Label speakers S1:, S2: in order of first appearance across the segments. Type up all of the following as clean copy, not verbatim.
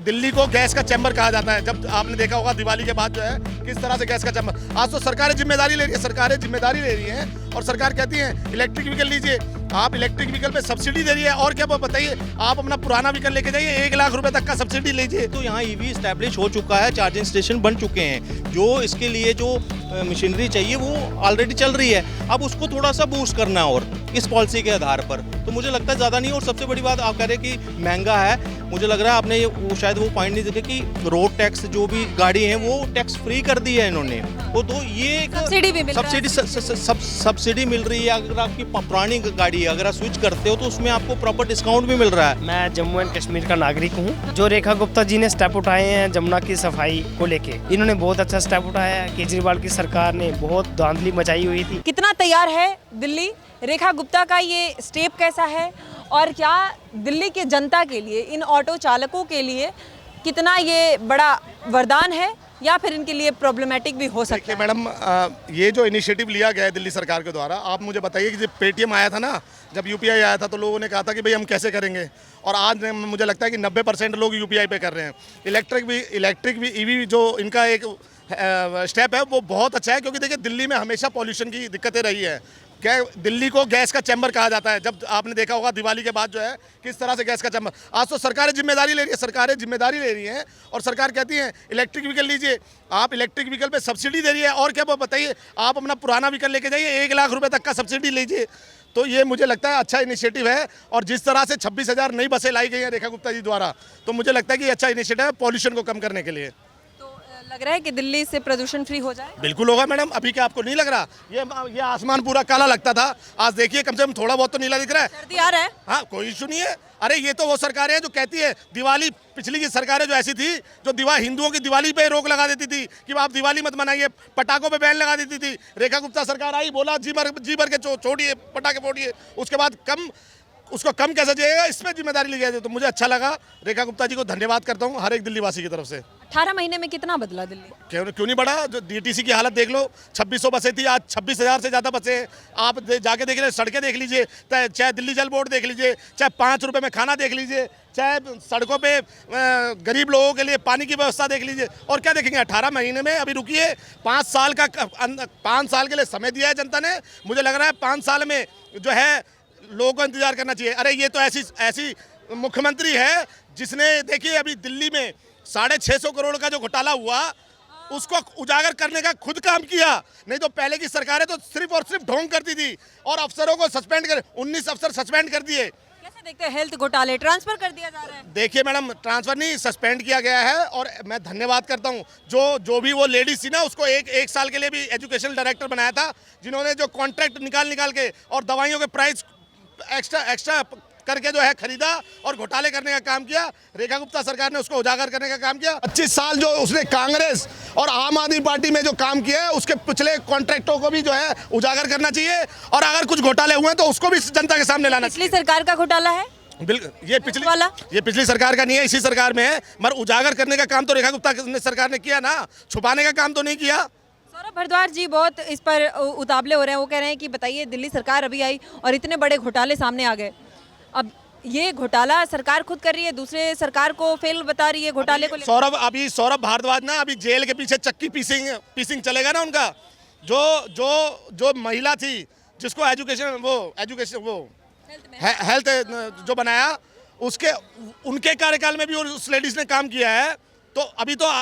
S1: दिल्ली को गैस का चैम्बर कहा जाता है। जब आपने देखा होगा दिवाली के बाद जो है किस तरह से गैस का चैम्बर, आज तो सरकारें जिम्मेदारी ले रही है, सरकारें जिम्मेदारी ले रही हैं और सरकार कहती है इलेक्ट्रिक व्हीकल लीजिए। आप इलेक्ट्रिक व्हीकल पे सब्सिडी दे रही है और क्या बताइए, आप अपना पुराना व्हीकल लेके जाइए 1 लाख रुपए तक का सब्सिडी लीजिए।
S2: तो यहाँ ईवी स्टैब्लिश हो चुका है, चार्जिंग स्टेशन बन चुके हैं, जो इसके लिए जो मशीनरी चाहिए वो ऑलरेडी चल रही है। अब उसको थोड़ा सा बूस्ट करना है और इस पॉलिसी के आधार पर, तो मुझे लगता है ज़्यादा नहीं। और सबसे बड़ी बात आप कह रहे हैं कि महंगा है, मुझे लग रहा है आपने वो शायद वो पॉइंट नहीं देखे कि रोड टैक्स जो भी गाड़ी है वो टैक्स फ्री कर दी है इन्होंने। वो तो ये एक
S3: सब्सिडी भी मिल रहा है।
S2: सब्सिडी मिल रही है। अगर आपकी पुरानी गाड़ी है, अगर आप स्विच करते हो तो उसमें आपको प्रॉपर डिस्काउंट भी मिल रहा है।
S4: मैं जम्मू एंड कश्मीर का नागरिक हूँ। जो रेखा गुप्ता जी ने स्टेप उठाए हैं जमुना की सफाई को लेके, इन्होंने बहुत अच्छा स्टेप उठाया है। केजरीवाल की सरकार ने बहुत धांधली मचाई हुई थी।
S3: कितना तैयार है दिल्ली? रेखा गुप्ता का ये स्टेप कैसा है और क्या दिल्ली के जनता के लिए, इन ऑटो चालकों के लिए कितना ये बड़ा वरदान है या फिर इनके लिए प्रॉब्लमेटिक भी हो सकता है?
S1: मैडम, ये जो इनिशिएटिव लिया गया है दिल्ली सरकार के द्वारा, आप मुझे बताइए कि जब पेटीएम आया था ना, जब यूपीआई आया था तो लोगों ने कहा था कि भाई हम कैसे करेंगे, और आज मुझे लगता है कि 90% लोग यूपीआई पे कर रहे हैं। इलेक्ट्रिक भी ईवी जो इनका एक स्टेप है वो बहुत अच्छा है, क्योंकि देखिए दिल्ली में हमेशा पॉल्यूशन की दिक्कतें रही है। क्या दिल्ली को गैस का चैम्बर कहा जाता है। जब आपने देखा होगा दिवाली के बाद जो है किस तरह से गैस का चैम्बर, आज तो सरकारें जिम्मेदारी ले रही है, सरकारें जिम्मेदारी ले रही हैं और सरकार कहती है इलेक्ट्रिक व्हीकल लीजिए। आप इलेक्ट्रिक व्हीकल पे सब्सिडी दे रही है और क्या बताइए, आप अपना पुराना व्हीकल लेके जाइए 1 लाख रुपए तक का सब्सिडी लीजिए। तो ये मुझे लगता है अच्छा इनिशिएटिव है, और जिस तरह से 26,000 नई बसें लाई गई हैं रेखा गुप्ता जी द्वारा, तो मुझे लगता है कि अच्छा इनिशिएटिव है पॉल्यूशन को कम करने के लिए।
S3: लग रहा है कि दिल्ली से प्रदूषण फ्री हो जाए?
S1: बिल्कुल होगा मैडम। अभी क्या आपको नहीं लग रहा, ये आसमान पूरा काला लगता था, आज देखिए कम से कम थोड़ा बहुत तो नीला दिख रहा है।
S3: सर्दी आ रहा है?
S1: हाँ, कोई इशू नहीं है। अरे ये तो वो सरकारें हैं जो कहती है दिवाली, पिछली की सरकारें जो ऐसी थी जो हिंदुओं की दिवाली पे रोक लगा देती थी कि आप दिवाली मत मनाइए, पटाखों पे बैन लगा देती थी। रेखा गुप्ता सरकार आई, बोला जी भर के छोड़िए पटाखे फोड़िए, उसके बाद उसको कम कैसे जाएगा, इसमें जिम्मेदारी ली गई। तो मुझे अच्छा लगा, रेखा गुप्ता जी को धन्यवाद करता हूँ हर एक दिल्ली वासी की तरफ से।
S3: 18 महीने में कितना बदला दिल्ली?
S1: क्यों नहीं बढ़ा? जो डीटीसी की हालत देख लो, 2600 बसें थी, आज 26,000 से ज़्यादा बसें। आप जाके देख लीजिए, सड़कें देख लीजिए, चाहे दिल्ली जल बोर्ड देख लीजिए, चाहे 5 रुपये में खाना देख लीजिए, चाहे सड़कों पे गरीब लोगों के लिए पानी की व्यवस्था देख लीजिए। और क्या देखेंगे 18 महीने में? अभी रुकिए, 5 साल के लिए समय दिया है जनता ने। मुझे लग रहा है 5 साल में जो है लोगों को इंतजार करना चाहिए। अरे ये तो ऐसी मुख्यमंत्री है जिसने, देखिए अभी दिल्ली में 650 करोड़ का जो घोटाला हुआ उसको उजागर करने का खुद काम किया। नहीं तो पहले की सरकारें तो सिर्फ और सिर्फ ढोंग करती थी और अफसरों को सस्पेंड कर, 19 अफसर सस्पेंड कर दिए।
S3: कैसे देखते हैं हेल्थ घोटाले? ट्रांसफर कर दिया जा रहा है?
S1: देखिए मैडम, ट्रांसफर नहीं, सस्पेंड किया गया है। और मैं धन्यवाद करता हूँ जो भी वो लेडीज थी ना, उसको एक साल के लिए भी एजुकेशनल डायरेक्टर बनाया था, जिन्होंने जो कॉन्ट्रैक्ट निकाल के और दवाइयों के प्राइस एक्स्ट्रा करके जो है खरीदा और घोटाले करने का काम किया। रेखा गुप्ता सरकार ने उसको उजागर करने का काम किया। 25 साल जो उसने कांग्रेस और आम आदमी पार्टी में जो काम किया है, उसके पिछले कॉन्ट्रैक्टों को भी जो है उजागर करना चाहिए, और अगर कुछ घोटाले हुए हैं तो उसको भी जनता के सामने लाना चाहिए।
S3: पिछली सरकार का घोटाला है?
S1: बिल्कुल, ये पिछली सरकार का नहीं है, इसी सरकार में है, मगर उजागर करने का काम तो रेखा गुप्ता सरकार ने किया ना, छुपाने का काम तो नहीं किया।
S3: सौरभ भारद्वाज जी बहुत इस पर उतावले हो रहे हैं। वो कह रहे हैं कि बताइए, दिल्ली सरकार अभी आई और इतने बड़े घोटाले सामने आ गए, अब ये घोटाला सरकार खुद कर रही है, दूसरे सरकार को फेल बता रही है घोटाले को।
S1: सौरभ भारद्वाज ना, अभी जेल के पीछे चक्की पीसिंग चलेगा ना उनका। जो महिला थी जिसको हेल्थ जो बनाया, उनके कार्यकाल में भी उस लेडीज ने काम किया है। तो अभी तो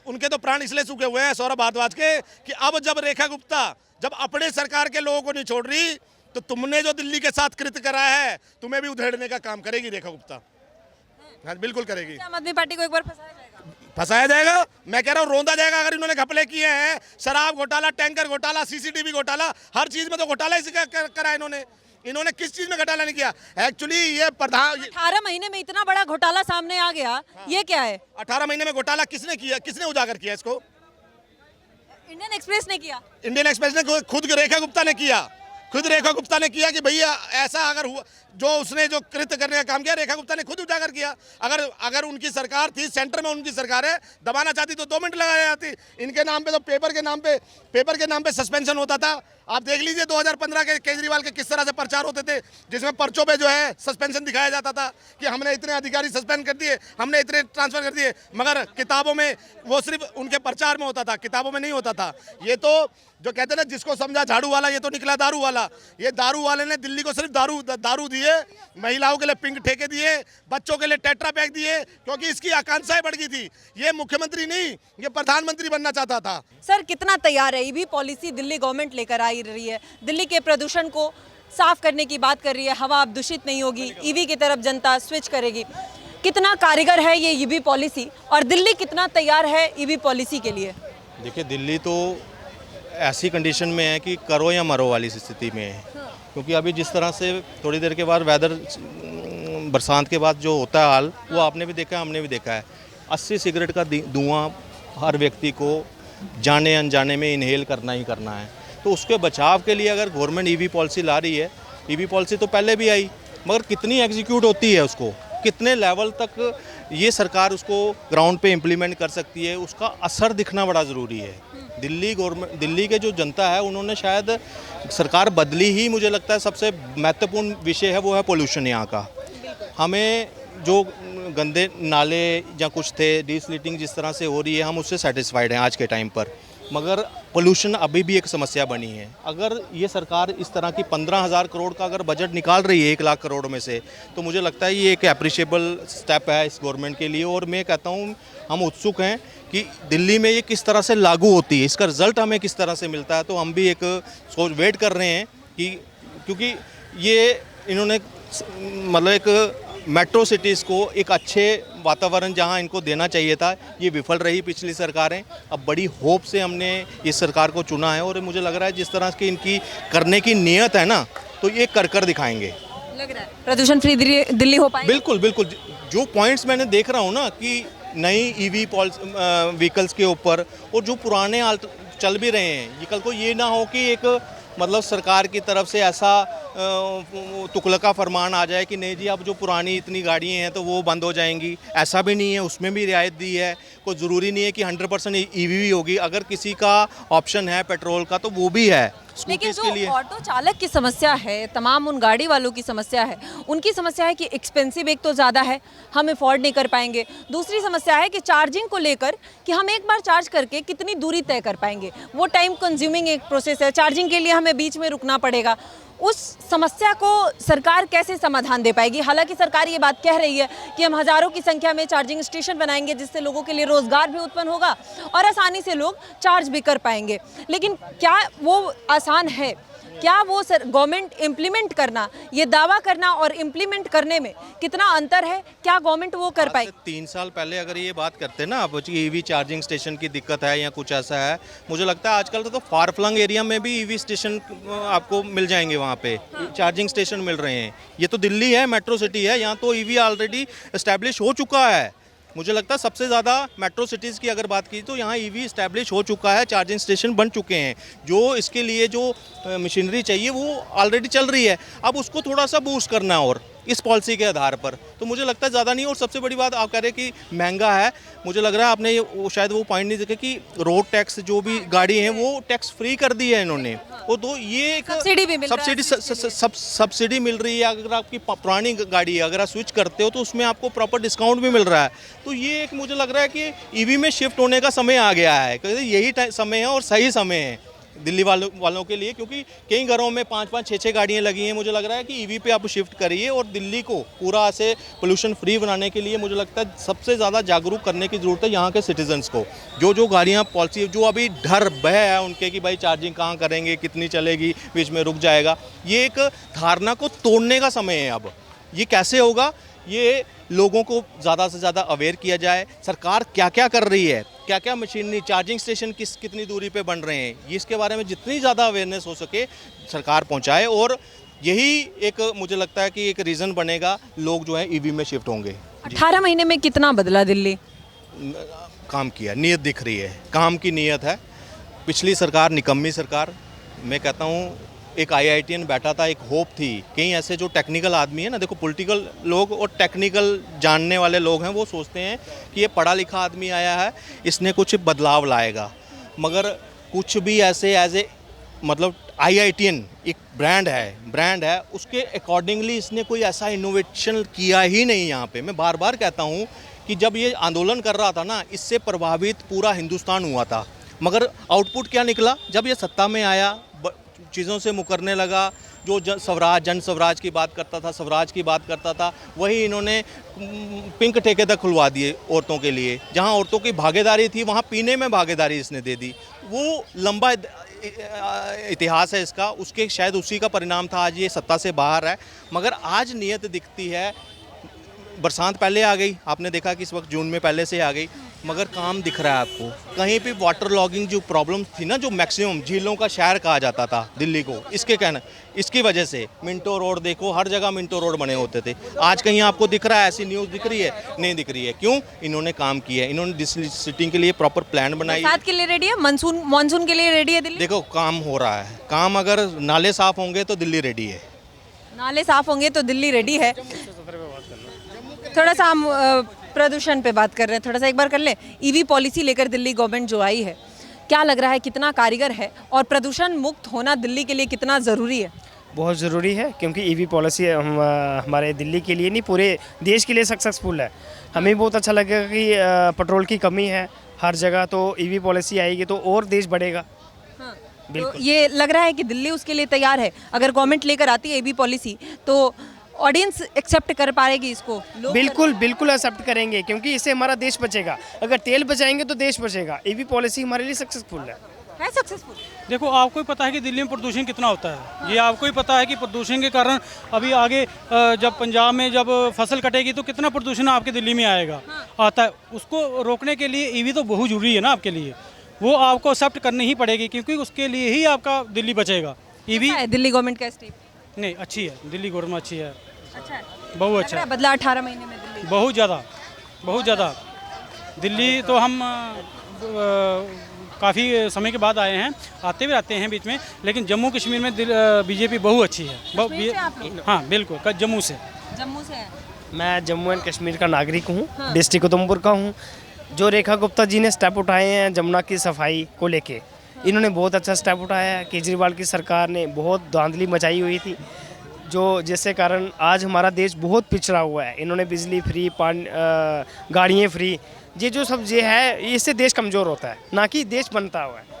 S1: उनके तो प्राण इसलिए सूखे हुए हैं सौरभ भारद्वाज के कि अब जब रेखा गुप्ता जब अपने सरकार के लोगों को नहीं छोड़ रही, तो तुमने जो दिल्ली के साथ कृत्य करा है, तुम्हें भी उधेड़ने का काम करेगी रेखा गुप्ता। हाँ, बिल्कुल करेगी।
S3: आम आदमी पार्टी को एक बार
S1: फंसाया जाएगा। मैं कह रहा हूँ रोंदा जाएगा अगर इन्होंने घपले किए हैं। शराब घोटाला, टैंकर घोटाला, सीसीटीवी घोटाला, हर चीज में तो घोटाला इसी का करा इन्होंने किस चीज में घोटाला नहीं किया? एक्चुअली ये
S3: 18 महीने में इतना बड़ा घोटाला सामने आ गया। हाँ। ये क्या है?
S1: 18 महीने में घोटाला किसने किया, किसने उजागर किया इसको?
S3: इंडियन एक्सप्रेस ने किया।
S1: इंडियन एक्सप्रेस ने खुद रेखा गुप्ता ने किया। खुद रेखा गुप्ता ने किया कि भैया ऐसा अगर हुआ, जो उसने जो कृत्य करने का काम किया रेखा गुप्ता ने खुद उजागर किया। अगर उनकी सरकार थी, सेंटर में उनकी सरकार है, दबाना चाहती तो 2 मिनट लगाया जाती। इनके नाम पे तो पेपर के नाम पे सस्पेंशन होता था। आप देख लीजिए 2015 के केजरीवाल के किस तरह से प्रचार होते थे, जिसमें पर्चों पे जो है सस्पेंशन दिखाया जाता था कि हमने इतने अधिकारी सस्पेंड कर दिए, हमने इतने ट्रांसफर कर दिए, मगर किताबों में वो सिर्फ उनके प्रचार में होता था, किताबों में नहीं होता था। ये तो जो कहते हैं ना, जिसको समझा झाड़ू वाला, ये तो निकला दारू वाला। ये दारू वाले ने दिल्ली को सिर्फ दारू दिए, महिलाओं के लिए पिंक ठेके दिए, बच्चों के लिए टेट्रा पैक दिए, क्योंकि इसकी आकांक्षाएं बढ़ गई थी। ये मुख्यमंत्री नहीं, ये प्रधानमंत्री बनना चाहता था।
S3: सर कितना तैयार है ईवी पॉलिसी दिल्ली गवर्नमेंट लेकर आई रही है, दिल्ली के प्रदूषण को साफ करने की बात कर रही है, हवा अब दूषित नहीं होगी, ईवी की तरफ जनता स्विच करेगी। कितना कारगर है ये ईवी पॉलिसी और दिल्ली कितना तैयार है ईवी पॉलिसी के लिए?
S2: देखिए, दिल्ली तो ऐसी कंडीशन में है कि करो या मरो वाली स्थिति में है, क्योंकि अभी जिस तरह से थोड़ी देर के बाद वेदर, बरसात के बाद जो होता है हाल, वो आपने भी देखा है, हमने भी देखा है। 80 सिगरेट का धुआं हर व्यक्ति को जाने अनजाने में इनहेल करना ही करना है। तो उसके बचाव के लिए अगर गवर्नमेंट ईवी पॉलिसी ला रही है, ईवी पॉलिसी तो पहले भी आई, मगर कितनी एग्जीक्यूट होती है, उसको कितने लेवल तक ये सरकार उसको ग्राउंड पे इम्प्लीमेंट कर सकती है, उसका असर दिखना बड़ा ज़रूरी है। दिल्ली के जो जनता है, उन्होंने शायद सरकार बदली ही, मुझे लगता है सबसे महत्वपूर्ण विषय है वो है पोल्यूशन यहाँ का। हमें जो गंदे नाले या कुछ थे, डिसलिटिंग जिस तरह से हो रही है, हम उससे सेटिस्फाइड हैं आज के टाइम पर, मगर पोल्यूशन अभी भी एक समस्या बनी है। अगर ये सरकार इस तरह की 15,000 करोड़ का अगर बजट निकाल रही है 1 लाख करोड़ में से, तो मुझे लगता है ये एक अप्रिशिएबल स्टेप है इस गवर्नमेंट के लिए। और मैं कहता हूँ हम उत्सुक हैं कि दिल्ली में ये किस तरह से लागू होती है, इसका रिजल्ट हमें किस तरह से मिलता है। तो हम भी एक वेट कर रहे हैं कि, क्योंकि ये इन्होंने मतलब एक मेट्रो सिटीज़ को एक अच्छे वातावरण जहां इनको देना चाहिए था, ये विफल रही पिछली सरकारें। अब बड़ी होप से हमने इस सरकार को चुना है, और मुझे लग रहा है जिस तरह की इनकी करने की नीयत है ना, तो ये कर दिखाएंगे।
S3: लग रहा है प्रदूषण फ्री दिल्ली हो पाएगी।
S2: बिल्कुल बिल्कुल। जो पॉइंट्स मैंने देख रहा हूँ ना कि नई ईवी व्हीकल्स के ऊपर, और जो पुराने चल भी रहे हैं, ये कल को ये ना हो कि एक मतलब सरकार की तरफ से ऐसा तुगलका फरमान आ जाए कि नहीं जी, अब जो पुरानी इतनी गाड़ियाँ हैं तो वो बंद हो जाएंगी। ऐसा भी नहीं है, उसमें भी रियायत दी है। कोई ज़रूरी नहीं है कि 100% ईवी होगी, अगर किसी का ऑप्शन है पेट्रोल का तो वो भी है।
S3: लेकिन जो ऑटो चालक की समस्या है, तमाम उन गाड़ी वालों की समस्या है, उनकी समस्या है कि एक्सपेंसिव एक तो ज़्यादा है, हम अफोर्ड नहीं कर पाएंगे। दूसरी समस्या है कि चार्जिंग को लेकर कि हम एक बार चार्ज करके कितनी दूरी तय कर पाएंगे, वो टाइम कंज्यूमिंग एक प्रोसेस है, चार्जिंग के लिए हमें बीच में रुकना पड़ेगा। उस समस्या को सरकार कैसे समाधान दे पाएगी? हालांकि सरकार ये बात कह रही है कि हम हज़ारों की संख्या में चार्जिंग स्टेशन बनाएंगे, जिससे लोगों के लिए रोज़गार भी उत्पन्न होगा और आसानी से लोग चार्ज भी कर पाएंगे। लेकिन क्या वो आसान है? क्या वो गवर्नमेंट इम्प्लीमेंट करना, ये दावा करना और इम्प्लीमेंट करने में कितना अंतर है? क्या गवर्नमेंट वो कर पाएगी?
S2: 3 साल पहले अगर ये बात करते ना आप, ईवी चार्जिंग स्टेशन की दिक्कत है या कुछ ऐसा है, मुझे लगता है आजकल तो फार फ्लंग एरिया में भी ईवी स्टेशन आपको मिल जाएंगे, वहाँ पे चार्जिंग स्टेशन मिल रहे हैं। ये तो दिल्ली है, मेट्रो सिटी है, यहाँ तो ईवी ऑलरेडी इस्टेब्लिश हो चुका है। मुझे लगता है सबसे ज़्यादा मेट्रो सिटीज़ की अगर बात की तो यहाँ ईवी इस्टेब्लिश हो चुका है, चार्जिंग स्टेशन बन चुके हैं। जो इसके लिए जो मशीनरी चाहिए वो ऑलरेडी चल रही है, अब उसको थोड़ा सा बूस्ट करना है और इस पॉलिसी के आधार पर, तो मुझे लगता है ज़्यादा नहीं। और सबसे बड़ी बात आप कह रहे हैं कि महंगा है, मुझे लग रहा है आपने वो शायद वो पॉइंट नहीं देखा कि रोड टैक्स जो भी गाड़ी हैं वो टैक्स फ्री कर दी है इन्होंने। वो तो ये एक
S3: सब्सिडी भी मिल रहा है।
S2: सब्सिडी मिल रही है। अगर आपकी पुरानी गाड़ी है, अगर आप स्विच करते हो तो उसमें आपको प्रॉपर डिस्काउंट भी मिल रहा है। तो ये एक मुझे लग रहा है कि ईवी में शिफ्ट होने का समय आ गया है, क्योंकि यही समय है और सही समय है दिल्ली वालों के लिए, क्योंकि कई घरों में 5-5, 6-6 गाड़ियाँ लगी हैं। मुझे लग रहा है कि ईवी पे आप शिफ्ट करिए, और दिल्ली को पूरा ऐसे पोल्यूशन फ्री बनाने के लिए मुझे लगता है सबसे ज़्यादा जागरूक करने की ज़रूरत है यहाँ के सिटीजन्स को। जो गाड़ियाँ पॉलिसी जो अभी डर भय है उनके कि भाई चार्जिंग कहाँ करेंगे, कितनी चलेगी, बीच में रुक जाएगा, ये एक धारणा को तोड़ने का समय है। अब ये कैसे होगा, ये लोगों को ज़्यादा से ज़्यादा अवेयर किया जाए। सरकार क्या क्या कर रही है, क्या क्या मशीनरी, चार्जिंग स्टेशन कितनी दूरी पे बन रहे हैं, ये इसके बारे में जितनी ज़्यादा अवेयरनेस हो सके सरकार पहुंचाए, और यही एक मुझे लगता है कि एक रीज़न बनेगा, लोग जो है ईवी में शिफ्ट होंगे।
S3: 18 महीने में कितना बदला दिल्ली?
S2: काम किया, नीयत दिख रही है, काम की नीयत है। पिछली सरकार निकम्मी सरकार, मैं कहता हूँ एक IITian बैठा था, एक होप थी। कई ऐसे जो टेक्निकल आदमी है ना, देखो पॉलिटिकल लोग और टेक्निकल जानने वाले लोग हैं, वो सोचते हैं कि ये पढ़ा लिखा आदमी आया है, इसने कुछ बदलाव लाएगा, मगर कुछ भी ऐसे एज ए मतलब IITN एक ब्रांड है उसके अकॉर्डिंगली इसने कोई ऐसा इनोवेशन किया ही नहीं यहाँ पे। मैं बार बार कहता हूँ कि जब ये आंदोलन कर रहा था ना, इससे प्रभावित पूरा हिंदुस्तान हुआ था, मगर आउटपुट क्या निकला? जब ये सत्ता में आया चीज़ों से मुकरने लगा। जो जन स्वराज की बात करता था, स्वराज की बात करता था, वही इन्होंने पिंक ठेके तक खुलवा दिए औरतों के लिए। जहां औरतों की भागीदारी थी वहां पीने में भागीदारी इसने दे दी। वो लंबा इतिहास है इसका, उसके शायद उसी का परिणाम था आज ये सत्ता से बाहर है। मगर आज नीयत दिखती है। बरसात पहले आ गई, आपने देखा कि इस वक्त जून में पहले से आ गई, मगर काम दिख रहा है आपको। कहीं पे वाटर लॉगिंग जो प्रॉब्लम थी ना, जो मैक्सिमम झीलों का शहर कहा जाता था दिल्ली को, इसकी वजह से मिंटो रोड देखो, हर जगह मिंटो रोड बने होते थे। आज कहीं आपको दिख रहा है? ऐसी न्यूज़ दिख रही है? नहीं दिख रही है। क्यों? इन्होंने काम किया है, इन्होंने सिटिंग के लिए प्रॉपर प्लान बनाई।
S3: बरसात के लिए रेडी है, मानसून के लिए रेडी है दिल्ली?
S2: देखो काम हो रहा है, काम अगर नाले साफ होंगे तो दिल्ली रेडी है।
S3: नाले साफ होंगे तो दिल्ली रेडी है। थोड़ा सा हम प्रदूषण पे बात कर रहे हैं, थोड़ा सा एक बार कर ले। ईवी पॉलिसी लेकर दिल्ली गवर्नमेंट जो आई है, क्या लग रहा है कितना कारगर है और प्रदूषण मुक्त होना दिल्ली के लिए कितना ज़रूरी है?
S4: बहुत ज़रूरी है, क्योंकि ईवी पॉलिसी हमारे दिल्ली के लिए नहीं पूरे देश के लिए सक्सेसफुल है। हमें बहुत अच्छा लगेगा कि पेट्रोल की कमी है हर जगह, तो ईवी पॉलिसी आएगी तो और देश बढ़ेगा।
S3: हाँ, तो ये लग रहा है कि दिल्ली उसके लिए तैयार है। अगर गवर्नमेंट लेकर आती है ईवी पॉलिसी तो ऑडियंस एक्सेप्ट कर पाएगी इसको?
S4: बिल्कुल बिल्कुल एक्सेप्ट करेंगे, क्योंकि इससे हमारा देश बचेगा। अगर तेल बचाएंगे तो देश बचेगा। ईवी पॉलिसी हमारे लिए सक्सेसफुल है
S3: सक्सेसफुल।
S5: देखो, आपको ही पता है कि दिल्ली में प्रदूषण कितना होता है। ये आपको ही पता है कि प्रदूषण के कारण अभी आगे जब पंजाब में जब फसल कटेगी तो कितना प्रदूषण आपके दिल्ली में आएगा। आता है, उसको रोकने के लिए ईवी तो बहुत जरूरी है ना आपके लिए। वो आपको एक्सेप्ट करनी ही पड़ेगी, क्योंकि उसके लिए ही आपका दिल्ली बचेगा। ईवी
S3: दिल्ली गवर्नमेंट का स्टेप
S5: नहीं अच्छी है, दिल्ली गवर्नमेंट अच्छी है,
S3: अच्छा है,
S5: बहुत अच्छा है।
S3: बदला 18 महीने में दिल्ली
S5: बहुत ज़्यादा। दिल्ली तो हम काफ़ी समय के बाद आए हैं, आते भी रहते हैं बीच में, लेकिन जम्मू कश्मीर में बीजेपी बहुत अच्छी है। हाँ बिल्कुल, जम्मू से
S3: है।
S4: मैं जम्मू एंड कश्मीर का नागरिक हूँ, डिस्ट्रिक्ट उधमपुर का हूँ। जो रेखा गुप्ता जी ने स्टेप उठाए हैं जमुना की सफाई को लेके, इन्होंने बहुत अच्छा स्टेप उठाया है। केजरीवाल की सरकार ने बहुत धांधली मचाई हुई थी, जो जिससे कारण आज हमारा देश बहुत पिछड़ा हुआ है। इन्होंने बिजली फ्री, गाड़ियाँ फ्री, ये जो सब ये है, इससे देश कमज़ोर होता है, ना कि देश बनता हुआ है।